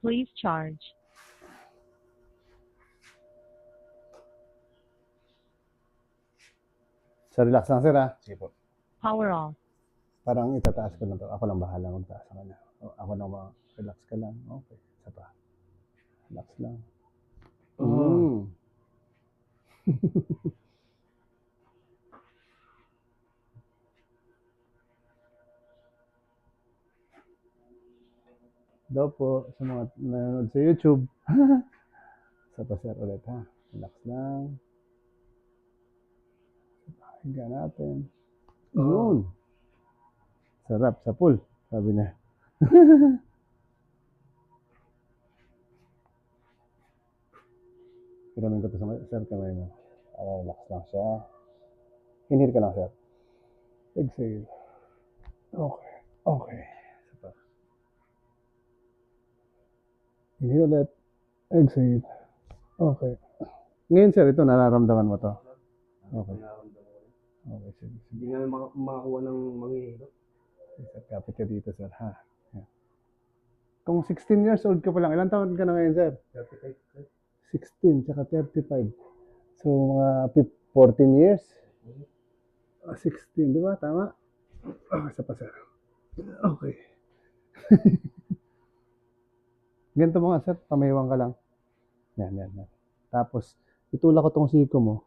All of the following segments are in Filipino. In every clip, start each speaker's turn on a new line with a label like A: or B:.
A: Please charge.
B: Sa relax lang sir ha. Sige po.
A: Power off.
B: Parang itataas ko lang to. Ako lang bahala magtaas sa kanya. Ako lang relax ka lang. Okay. Isa pa. Relax lang. Daw po sa mga nanonood sa YouTube. Isa pa sir ulit ha. Relax lang. Higa natin. Yun. Sarap sa pool. Sabi niya. Hiramin ko to sa sir kamay mo. Relax lang siya. Inhale ka lang sir. Exhale. Okay. Okay. Isa pa. Inhale ulit. Exhale. Okay. Ngayon sir, ito nararamdaman mo to. Okay. Okay, sige.
C: Hindi nga makakuha ng manghihilo.
B: Sir, kapit ka dito sir ha. Yan. Kung 16 years old ka pa lang, ilang taon ka na ngayon sir?
C: 35.
B: 16 tsaka 35. So mga 14 years? 16, di ba? Tama? Isa pa sir. Okay. Ganito mga sir, pamahiwang ka lang. Yan. Tapos, itulak ko tong siko mo.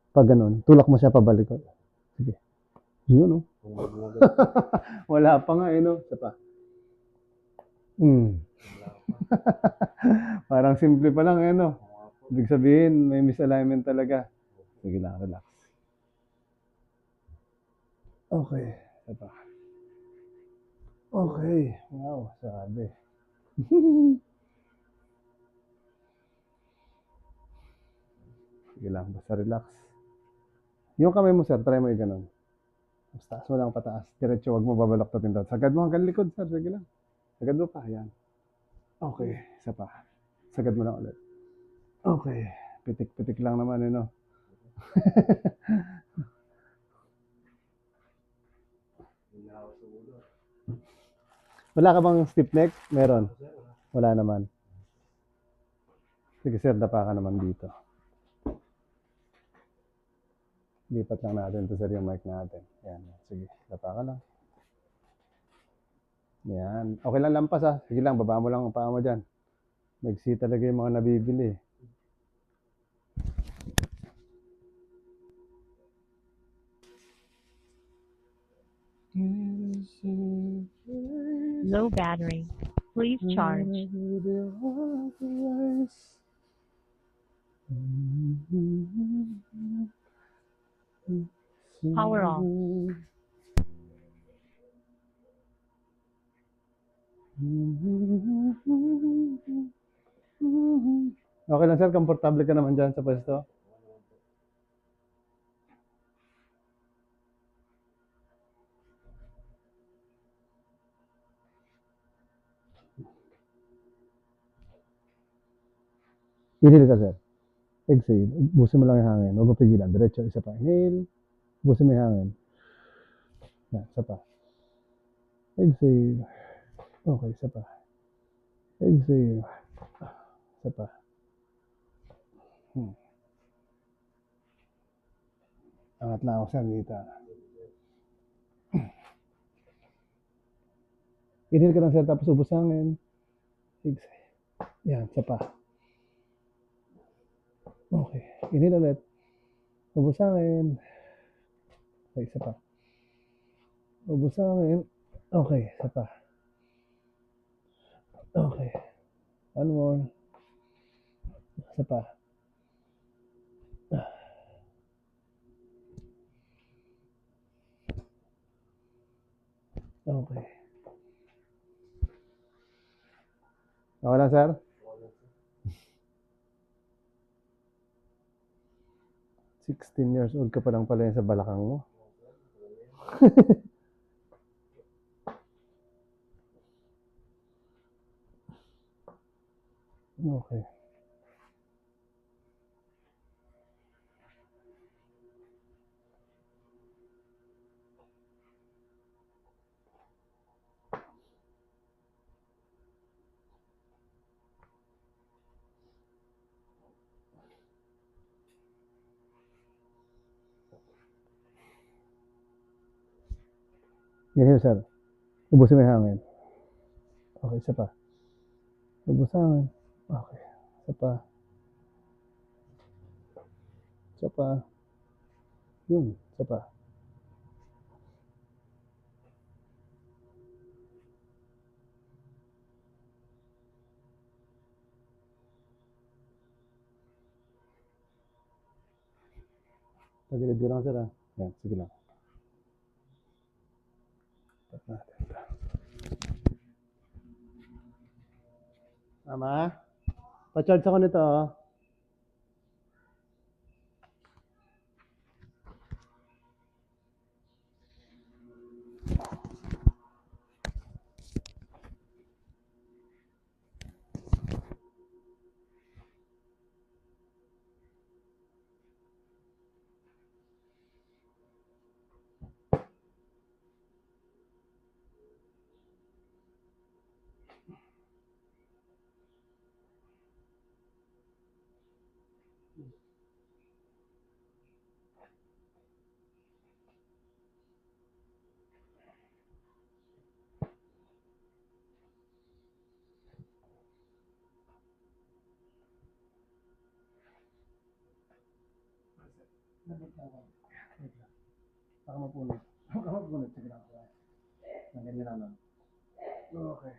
B: Pag ganun, tulak mo siya pabalik. Sige. Yun, no? Wala pa nga, no? Isa pa. Parang simple pa lang, no? Ibig sabihin, may misalignment talaga. Sige lang, relax. Okay. Isa pa. Okay. Wow, sabi. Sige lang, basta relax. Yung kamay mo, sir, try mo i-ganon. Mas taas mo lang pataas. Diretso, wag mo babalaktatin daw. Sagad mo hanggang likod, sir. Sige lang. Sagad mo pa, yan. Okay, isa pa. Sagad mo lang ulit. Okay. Pitik-pitik lang naman, no? Wala ka bang stiff neck? Meron. Wala naman. Sige, sir, dapa ka naman dito. Lipat lang natin to sir yung mic natin. Yan. Sige, dapa ka lang. Yan. Okay lang lampas ha. Sige lang, baba mo lang ang paa mo dyan. Magsi talaga yung mga nabibili.
A: Low battery. Please charge. Power off.
B: Okay lang sir, komportable ka naman dyan sa pwesto. Inhale ka sir. Exhale. Busin mo lang yung hangin. Huwag mo pigilan. Diretso. Isa pa. Inhale. Busin mo yung hangin. Yan. Isa pa. Exhale. Okay. Isa pa. Exhale. Isa pa. Angat lang ako sir dito. Inhale ka lang sir. Tapos ubos hangin. Exhale. Yan. Isa pa. Okay. Inhale ulit. Ubos hangin. Okay. Isa pa. Ubos hangin. Okay. Isa pa. Okay. One more. Isa pa. Okay. Okay lang, sir? Sixteen years old ka pa lang pala sa balakang mo. Okay. Ganyan, sir. Ubusin mo yung hangin. Okay, isa pa. Ubus hangin. Okay. Isa pa. Isa pa. Yun. Isa pa. Tagilid ko lang, sir, ha? Yan, sige lang. Tap natin ito. Mama? Pa-charge ako nito, oh. Baka mapunod. Baka mapunod. Sige lang. Ganyan lang, no? Okay.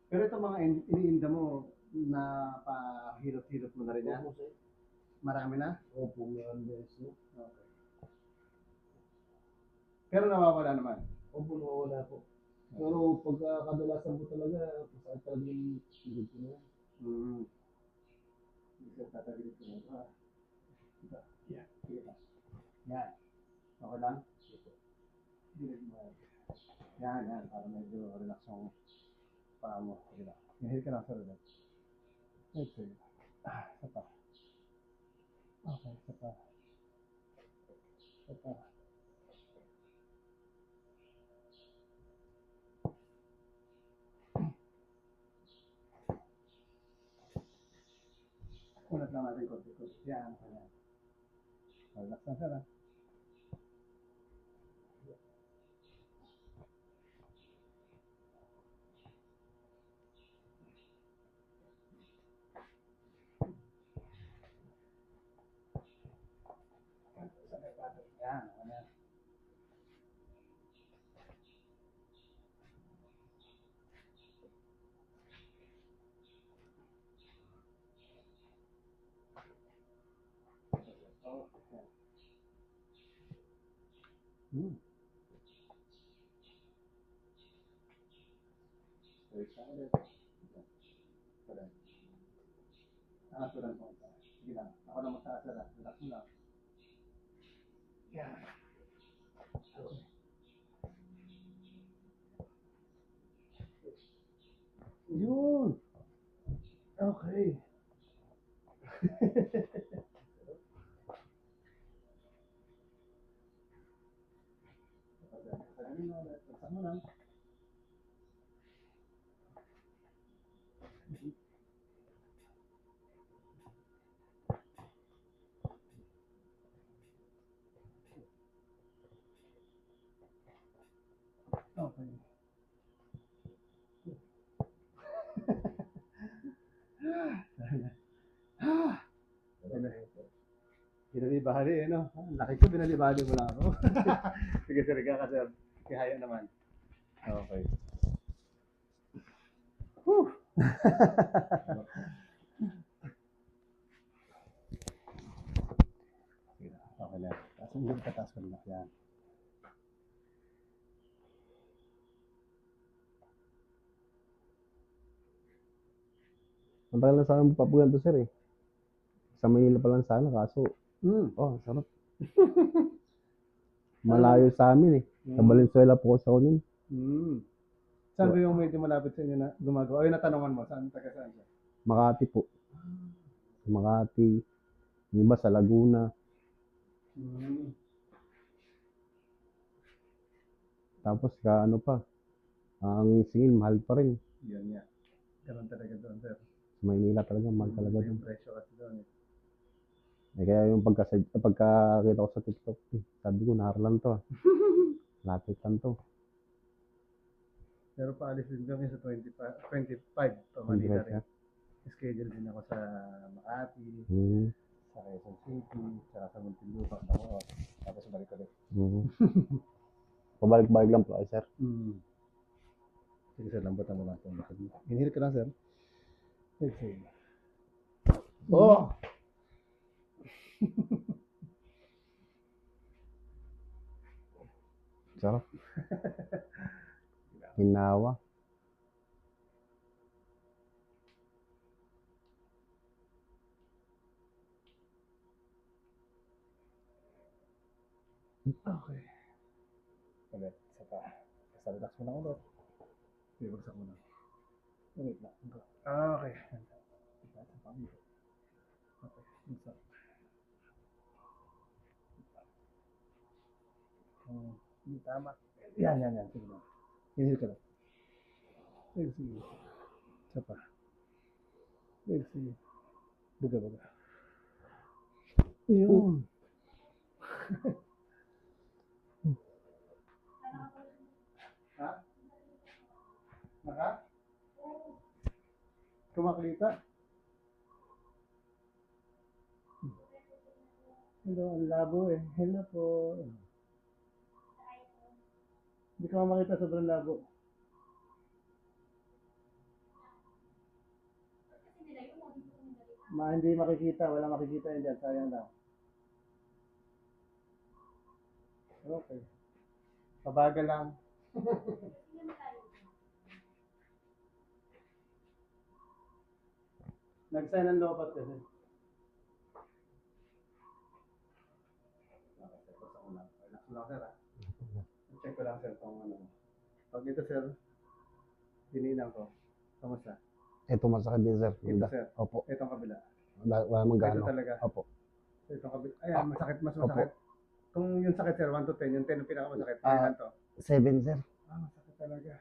B: Pero itong mga iniinda mo, na pahilot-hilot mo na rin yan?
C: Opo, sir.
B: Marami na?
C: Opo, meron beses, no?
B: Okay. Pero nawawala naman?
C: Opo, nawawala po. Pero pagka kadalasan po talaga, pasakit talaga yung sigid ko na yan.
B: Hindi siya tatagilid ko na. Ito. Yan. Sige lang. Yan. Okay lang? Gilid mo yan. Yan, yan. Para medyo relax yung paa mo. Sige lang. Inhale ka lang sa relax. Exhale. Isa pa. Okay, isa pa. Isa pa. Unat lang natin konti-konti. Yan. Yan. Relax lang, sir, ha? Yan. Yan. Angat ko lang po. Sige lang. Ako na magtaas na lang. Relax mo lang. Yan. Okay. Yun. Okay. Relax mo lang. Okay. Binalibali eh, no? Laki ko, binalibali mo lang ako. Sige, sir, ka sir. Kihaya naman. Okay. Whew. Sige na, okay na. Taas mo yung kataas ko na. Yan.
D: Ang tagal na sana papugan to, sir, eh. Sa Manila pa lang sana, kaso, oh, sarap. Malayo sa amin, eh. Sa Valenzuela po ako nun.
B: Saan ba yung medyo malapit sa inyo na gumagawa? O yung natanungan mo, saan taga saan siya?
D: Makati po. Sa Makati. Yung iba sa Laguna.
B: Hmm.
D: Tapos ano pa. Ang singil, mahal pa rin.
B: Yan nga. Ganun talaga doon, sir.
D: Sa Maynila talaga, mahal talaga
B: Yung
D: doon.
B: presyo kasi doon.
D: Kaya yung pagkakita ko sa TikTok, sabi ko, naharlan to. Lapit lang to.
B: Pero paalis din kami sa 25 pa Manila rin. Schedule din ako sa Makati, sa Quezon City, saka sa Muntinlupa. Tapos balik ulit.
D: Pabalik-balik lang po kayo, sir.
B: Sige sir, lambutan mo lang itong lakad mo. Inhale ka lang sir. Exhale. Oh!
D: Sarap. Hinawa.
B: Okay. Ulit. Isa pa. Basta relax mo lang ulit. Okay, bagsak mo lang. Wait lang. Okay. Isa pa dito. Okay. Bagsak. Hindi tama. Yan. Sige na. Inhale ka lang. Exhale. Isa pa. Exhale. Buga. Yun. Ha? Naka? Kumaklita? Hello, ang labo eh. Hello po. Hindi ka makita, sobrang labo. Hindi makikita, wala makikita yun dyan, sayang lang. Okay. Pabagal lang. Nag-sign ng lobat kasi. Okay, sir. Basta ko lang. Relax mo lang, sir, ha? Check ko lang, sir, kung ano. Pag ito, sir, dininan ko. Kamusta?
D: Ito masakit din, sir.
B: Ito, sir.
D: Opo.
B: Itong kabila.
D: Wala mang
B: Ito
D: gaano.
B: talaga.
D: Opo.
B: Itong kabila. Ayan, masakit, mas masakit. Kung yung sakit, sir, 1 to 10, yung 10 yung pinakamasakit. Kailan to?
D: 7, sir.
B: Masakit talaga.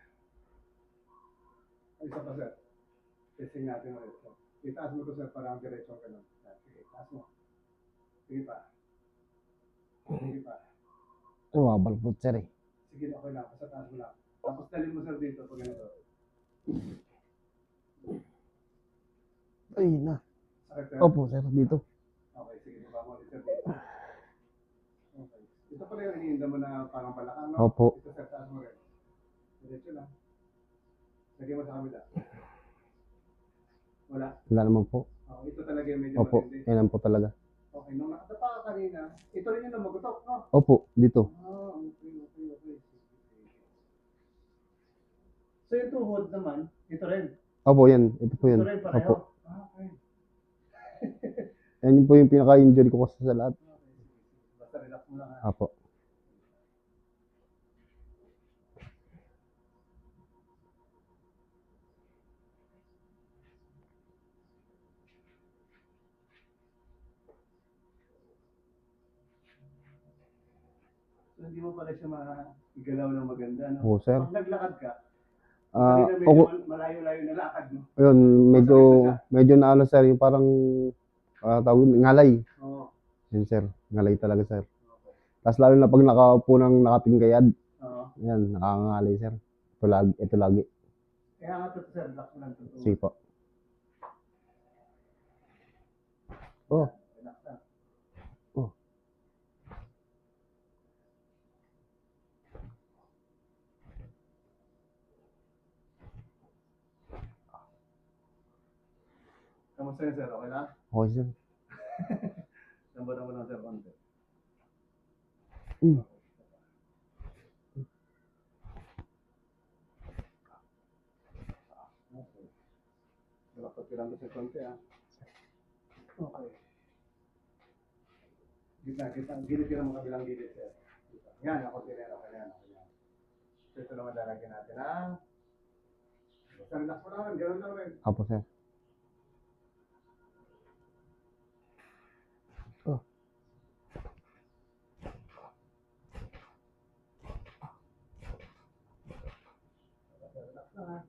B: Ay, isa pa, sir. Testing natin ulit. So, itaas mo to, sir, para ang diretso ka nun. Sige, itaas mo. Sige pa. Sige pa.
D: Mabalpot, sir eh.
B: Sige, okay lang. Basta taas mo lang. Tapos dalhin mo, sir, dito pag ganito.
D: Ay, na.
B: Sakit, sir?
D: Opo, sir. Dito.
B: Okay, sige. Baba mo ulit, sir, dito. Okay. Ito pala yung iniinda mo na parang balakang, no?
D: Opo.
B: Ito, sir, taas mo rin. Diretso lang. Lagyan mo sa kabila. Wala.
D: Wala naman po.
B: Okay, ito talaga yung medyo
D: Opo.
B: matindi.
D: Yan po talaga.
B: Okay, nung nakatapa ka kanina, ito rin yung lumagutok, no?
D: Opo. Dito.
B: Okay. So yung tuhod naman, ito rin.
D: Opo, yan. Ito po yun.
B: Ito rin pareho.
D: Opo.
B: Okay.
D: Yan po yung pinaka-injury ko kasi sa lahat.
B: Basta relax mo lang, ha?
D: Opo.
B: So hindi mo pala siya maigalaw ng maganda, no?
D: Oo, sir.
B: Pag naglakad ka,
D: Ah,
B: kanina medyo malayo-layo na lakad, no?
D: Ayun, medyo na ano, sir, yung parang tawag ngalay.
B: Oo.
D: Yun, sir. Ngalay talaga, sir. Tapos lalo na pag nakaupo ng nakatingkayad,
B: Oo.
D: yan, nakangalay, sir. Ito lagi.
B: Kaya nga ito, sir, relax mo lang ito.
D: Sige po. Oh.
B: Relax lang.
D: Oh.
B: Kamusta yun, sir? Okay lang?
D: Okay, sir.
B: Lambutan mo lang, sir, konti.
D: Mm.
B: Okay. Dapat lang sa konti, ha? Okay. Gilid ka ng kabilang gilid, sir. Yan, ako tinero. Okay. So, ito naman lalagyan natin ang Basta relax mo lang, ganun lang rin.
D: Opo, sir.
B: Relax lang ha.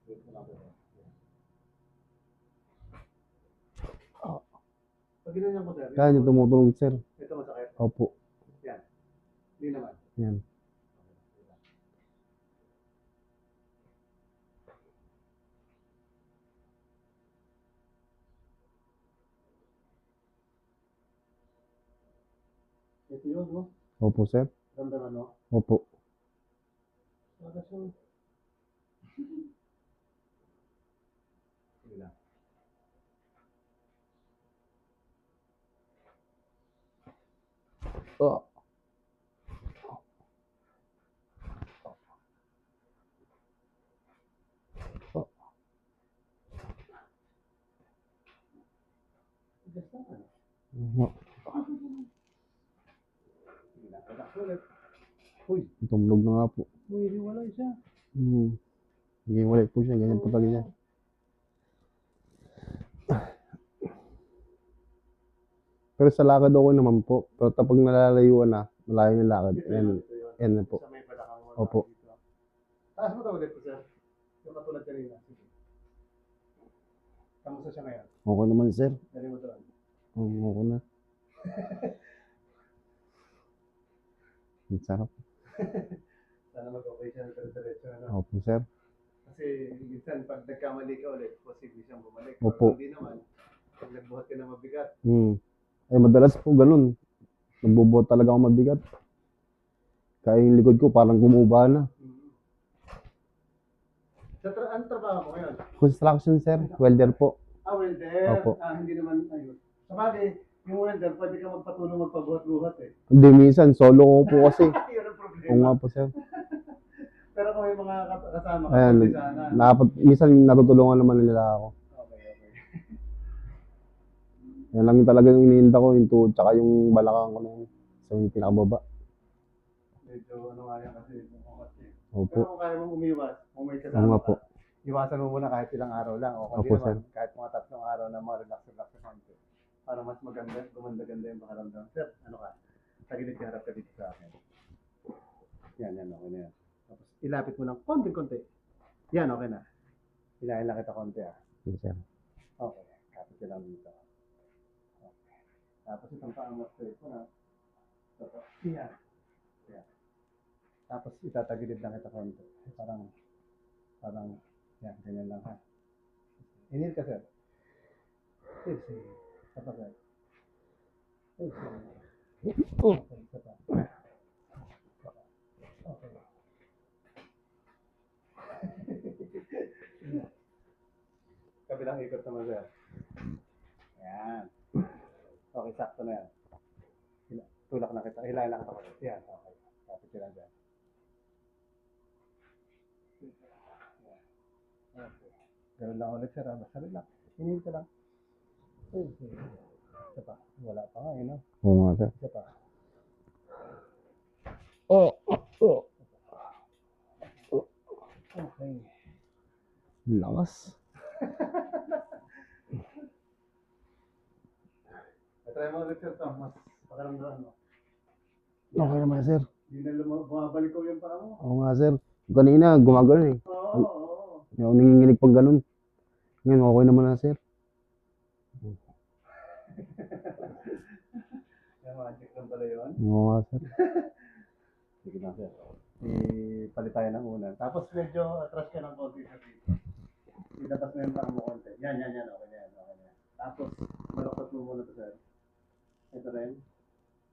B: Wait mo lang po. Pag ginanyan ko, sir.
D: Kaya niyo tumutunog, sir.
B: Ito masakit.
D: Opo.
B: Yan. Hindi naman.
D: Yan.
B: Ito yun, no?
D: Opo, sir.
B: Ramdaman, no?
D: Opo.
B: Bakit yun? Sige lang.
D: Oh.
B: Tigas lang, ano?
D: Oh.
B: Sige lang. Relax ulit. Uy,
D: Tumunog na nga po.
B: uy, hiwalay siya.
D: Hindi wala po siya. Ganyan po talaga. Pero sa lakad okay naman po. Pero kapag nalalayuan na, malayo yung lakad.
B: Ito
D: Yan,
B: yun, ito yun.
D: yan na po.
B: Sa may balakang mo.
D: Opo.
B: Dito. Taas mo daw ulit po, sir. Yung katulad kanina. Sige. Kamusta siya ngayon?
D: Okay naman, sir.
B: Dali mo doon.
D: Okay na. Ang sarap.
B: Sana mag-okay siya ng diretso na.
D: Opo, sir.
B: Kasi minsan pag nagkamali ka ulit, posible siyang bumalik.
D: Opo.
B: Pero hindi naman. Pag nagbuhat ka na mabigat,
D: Ay, madalas po ganun. Nagbubuhat talaga ako mabigat. Kaya yung likod ko parang gumuba na.
B: Ano trabaho mo ngayon?
D: Construction, sir. Welder po.
B: Welder.
D: Opo.
B: Hindi naman, ayun. Sabagay, yung welder, pwede ka magpatulong magpabuhat-buhat eh.
D: Hindi, minsan. Solo ko po kasi.
B: Yun ang problema.
D: Oo nga po, sir.
B: Pero kung may mga kasama ka,
D: Ayan,
B: pwede sana.
D: minsan natutulungan naman nila ako.
B: Okay.
D: Yan lang yung talaga yung iniinda ko, yung tuhod, tsaka yung balakang ko na yun. So, yung pinakababa.
B: Medyo ano nga yan kasi, kasi.
D: Opo.
B: Pero kung kaya mong umiwas, kung may
D: Oo
B: kasama
D: nga po.
B: ka, iwasan mo muna kahit ilang araw lang. O
D: Opo,
B: hindi
D: sir.
B: naman, kahit mga 3 araw na relax sa konti. Para mas maganda, gumanda-ganda yung pakaramdam. Sir, ano ka? Tagilid ka, harap ka dito sa akin. Yan, okay na yan. Tapos ilapit mo ng konti-konti. Yan, okay na. Ilahin lang kita konti ah.
D: Yes, sir.
B: Okay, kapit ka lang dito. Okay. Tapos itong paa mo straight mo na. Tapos, yan. Tapos itatagilid lang kita konti. Parang, yan, ganyan lang ha. Inhale ka, sir. Exhale. Tapos, sir. Exhale. Okay, isa pa. Okay. Kabilang ikot naman, sir. Yan. Okay, sakto na yan. Tulak na kita. Hilahin lang kita ko. Yan, okay. Kapit ka lang dyan. Okay. Ganun lang ulit, sir. Basta relax. Inhale ka lang. Okay. Isa pa. Wala pa nga, no?
D: Oo nga, sir.
B: Isa pa. Okay.
D: Lakas.
B: Try mo ulit, sir. Mas pakaramdaman mo.
D: Okay naman, sir.
B: Hindi na bumabalik ko yung paa mo.
D: Oo nga, sir. Kanina, gumagano eh.
B: Oo.
D: Hindi ako nanginginig pag ganun. Ngayon, okay naman na, sir.
B: Yung magic lang pala yun.
D: Oo nga, sir.
B: Sige lang, sir. Ipalit tayo ng unan. Tapos medyo atras ka ng konti sa dito. Ilabas mo yung paa mo konti. Yan. Okay na yan. Tapos, malukot mo muna to, sir. Ito rin.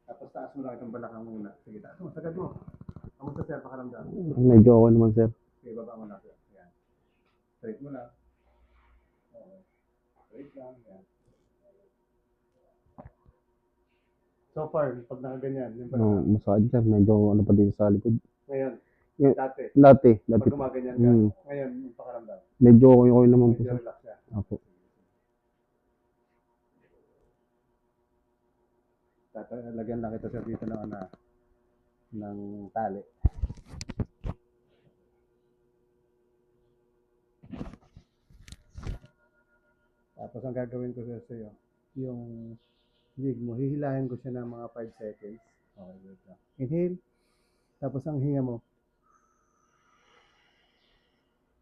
B: Tapos taas mo lang itong balakang muna. Sige, taas mo. Sagad mo. Kamusta, sir? Pakaramdam.
D: Medyo okay naman, sir.
B: Sige, baba mo na, sir. Yan. Straight mo lang. Okay. Straight lang. Yan. So far, pag nakaganyan, yung balakang.
D: Masakit, sir. Medyo ano pa dito sa likod.
B: Ngayon, Dati,
D: Dati.
B: pag gumaganyan ka.
D: Mm.
B: Ngayon, yung pakaramdam.
D: Medyo okay naman po,
B: Medyo
D: sir.
B: relax siya.
D: Opo.
B: Lagyan lang kita sir dito ng tali. Tapos ang gagawin ko sir sa'yo, yung leg mo, hihilahin ko siya ng mga 5 seconds. Okay, wait lang. Inhale. Tapos ang hinga mo.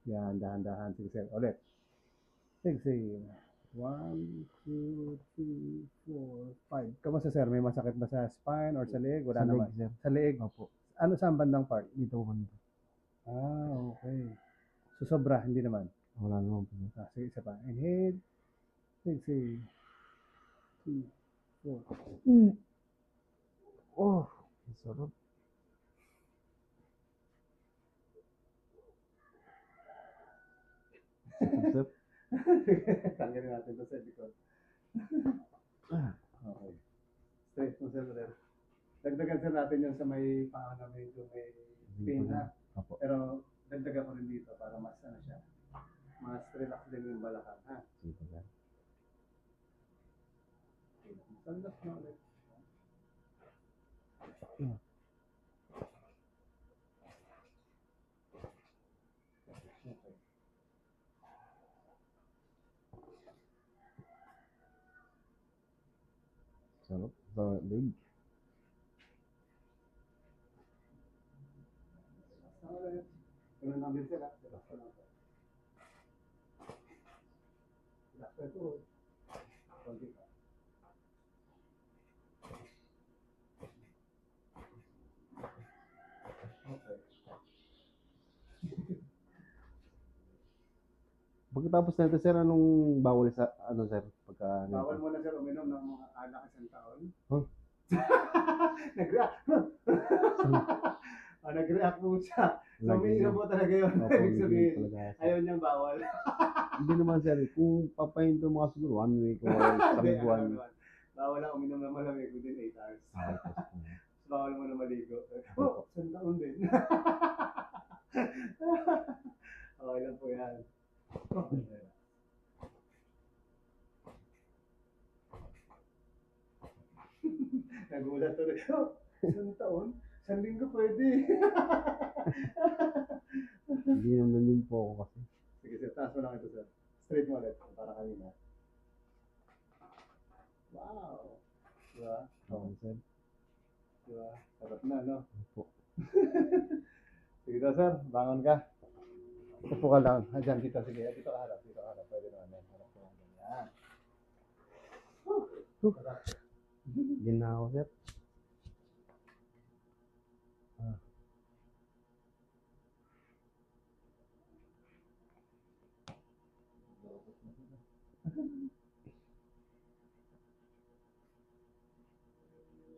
B: Yan, dahan-dahan. Sige sir, ulit. Exhale. 1, 2, 3, 4, 5. Kamusta sir? May masakit ba sa spine or sa leg? Wala
D: Sa leg,
B: naman.
D: sir.
B: Sa leg?
D: Opo.
B: Ano sa bandang part?
D: Dito ko kanito.
B: Okay. So sobra, hindi naman.
D: Wala naman po, sir.
B: Sige, isa pa. Inhale. Exhale. 2, 4.
D: Oh, ang sarap. Sir.
B: Tanggalin natin ito sa likod. Okay. Straight mo sir. Dagdagan sir natin yung sa may paa na medyo may pain na.
D: Opo.
B: Pero dagdagan ko rin dito para mas ano siya. Mas relax din yung balakang ha.
D: Sige, sir.
B: Sandas na ulit. Okay.
D: Sarap. Sa leg.
B: Ganun lang din sila. Relax ka lang. Relax ka ito. Konti ka. Okay.
D: Pagkatapos nito, sir, anong bawal sa, ano, sir? Pagka,
B: Bawal mo na sir uminom ng mga alak isang taon.
D: Huh?
B: Nag-react. Nag-react po siya. So,
D: Lagi
B: umiinom
D: yun.
B: mo talaga yun.
D: Opo,
B: Ibig sabihin,
D: talaga, sir.
B: ayaw niyang bawal.
D: Hindi naman, sir. Kung papahinto mo ka siguro, 1 week o
B: Hindi,
D: isang buwan.
B: ano naman. Bawal lang uminom ng malamig within 8 hours.
D: Ah, tapos,
B: Bawal mo na maligo. Oh, isang taon din. Okay lang po yan. Okay. Nagulat tuloy. Oh, isang taon? Isang linggo pwede.
D: Hindi naman din po ako kasi.
B: Sige sir, taas mo lang ito sir. Straight mo ulit, para kanina. Wow! Diba?
D: Oo, sir.
B: Diba? Sarap na, no?
D: Opo.
B: Sige daw sir, bangon ka. Upo ka lang. Diyan, dito. Sige, dito ka harap. Dito ka harap. Pwede naman yan. Harap ko lang. Yan. Sarap.
D: Hindi na ako, sir.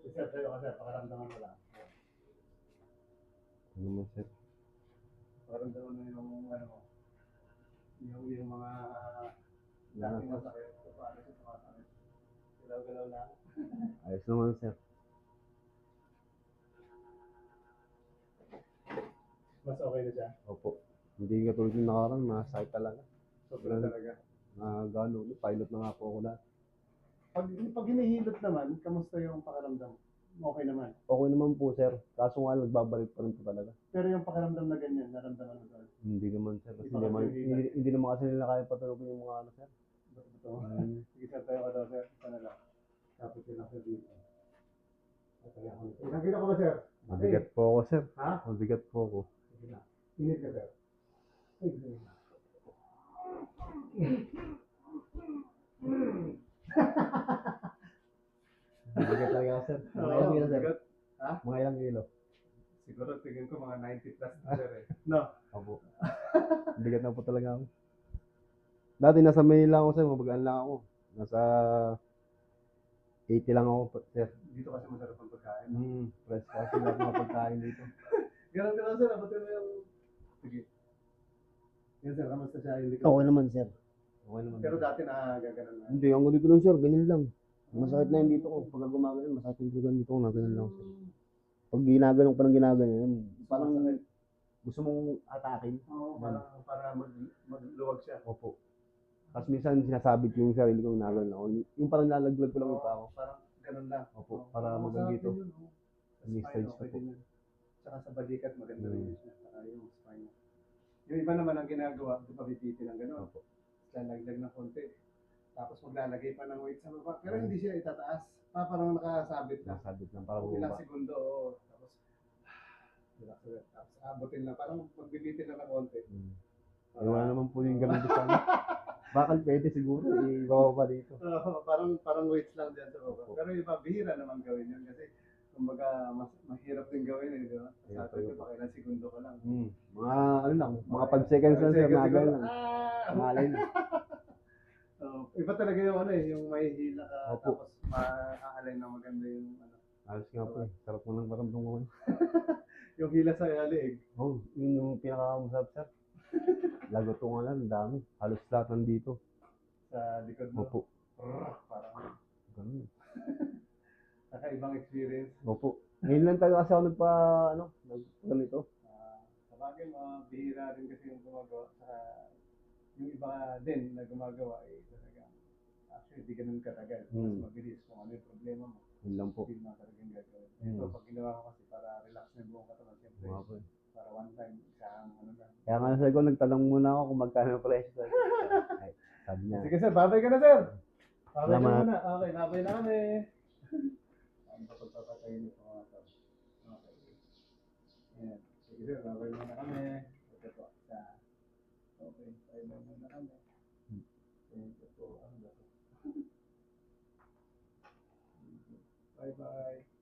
B: Sir, tayo ka sir. Pakaramdaman ko lang.
D: Ano naman, sir?
B: Pakaramdaman mo yung ano mo. Yung mga dating masakit. Paano siya sumasakit. Galaw-galaw lang.
D: Ayos naman, sir.
B: Mas okay na siya.
D: Opo. Hindi katulad yung nakaraan, masakit talaga.
B: Sobrang talaga.
D: Gano'n, pilot na nga po ako lahat.
B: Pag hinihilot naman, kamusta yung pakaramdam? Okay naman.
D: Okay naman po, sir. Kaso nga, nagbabalik pa rin po talaga.
B: Pero yung pakaramdam na ganyan, naramdaman mo doon.
D: Hindi naman, sir. Kasi
B: Hindi pa kasi
D: hindi naman kasi nila kaya patulogin yung mga ano, sir.
B: Ito. Sige sir, tayo ka daw sir. Sana lang. Tapos yun lang sir dito. Okay, ako. Ilang kilo ka ba sir?
D: Mabigat po ako, sir.
B: Ha?
D: Mabigat po ako.
B: Sige na. Init ka sir. Sige.
D: Mabigat talaga, sir. Mga ilang kilo, sir?
B: bigat. Ha?
D: Mga ilang kilo?
B: Siguro tingin ko mga 90 plus na sir eh. No.
D: Opo. Bigat na po talaga ako. Dati nasa Manila ako, sir. Mabagaan lang ako. Nasa 80 lang ako, sir.
B: Dito kasi masarap ang pagkain.
D: Fresh kasi lahat mga pagkain dito.
B: Ganun ka lang sir. Abutin mo yung... Sige. Yan sir, kamusta siya? Hindi ka...
D: Okay naman, sir. Okay naman.
B: Pero dati nakagaganon na.
D: Hindi, ang dito lang, sir. Ganyan lang. Masakit na yun dito ko. Pag gumagano, masakit yung tugan dito ko. Nagano lang, sir. Pag ginaganon pa ng ginaganon, parang gusto mong atakin.
B: Oo, para magluwag siya.
D: Opo. Tapos minsan sinasabit yung sarili ko, nagano ako. Yung parang lalaglag ko lang yung paa ko.
B: Parang ganun lang.
D: Opo, para maganda dito. Yung stage
B: okay
D: ko po.
B: din yun. Tsaka sa balikat, maganda rin yun. Tsaka yung spine. Yung
D: Hmm.
B: iba naman ang ginagawa, di ba bibitin ng gano'n?
D: Opo.
B: Lalaglag ng konti. Tapos maglalagay pa ng weight sa baba. Pero hindi siya itataas. Parang nakasabit lang.
D: Nasabit lang para
B: Ilang
D: bumaba.
B: segundo, oo. Tapos, relax ulit. Tapos abutin lang. Parang magbibitin lang ng konti.
D: Eh, wala naman po yung ganun sa amin. Bakal pwede siguro, ibaba dito.
B: Oo, parang weights lang dyan sa baba. Pero iba, bihira naman gawin yun. Kasi, kumbaga, mahirap din gawin eh, di ba? Sa atin, di ba, kailang segundo ka lang.
D: Mga ano lang, mga 5 seconds lang sir, mga ganun lang. Pangalay na.
B: Iba talaga yung ano eh, yung may hila ka,
D: Opo.
B: tapos maaalay na maganda yung ano.
D: Ayos nga po eh, sarap mo nang maramdam ko.
B: Yung hila sa liig.
D: Oh, yun yung pinakamasarap sir. Lagotungan lang, ang dami. Halos lahat nandito.
B: Sa likod mo.
D: Opo.
B: Parang
D: Ganun.
B: nakaibang experience.
D: Opo. Ngayon lang talaga kasi ako ganito.
B: Sa bagay, mga bihira rin kasi yung gumagawa. Saka yung iba din na gumagawa eh talagang actually di ganun katagal. Mas mabilis kung ano yung problema mo.
D: Yun lang po.
B: Hindi mo talagang gagawin. Ito, pag ginawa ko kasi para relax na yung buong katawan. Siyempre,
D: Mga po eh.
B: para one time, isang ano lang.
D: Kaya nga sa ko, nagtanong muna ako kung magkano yung presyo. Ay, sabi niya.
B: Sige sir, babay ka na sir! Babay ka
D: Salamat.
B: muna. Okay, babay na kami. Ano ba pagpapatayin nito mga to? Okay. Ayan. Sige sir, babay muna kami. Ito po. Isa. Okay, babay muna kami. Ito po. Ano ba to? Bye-bye.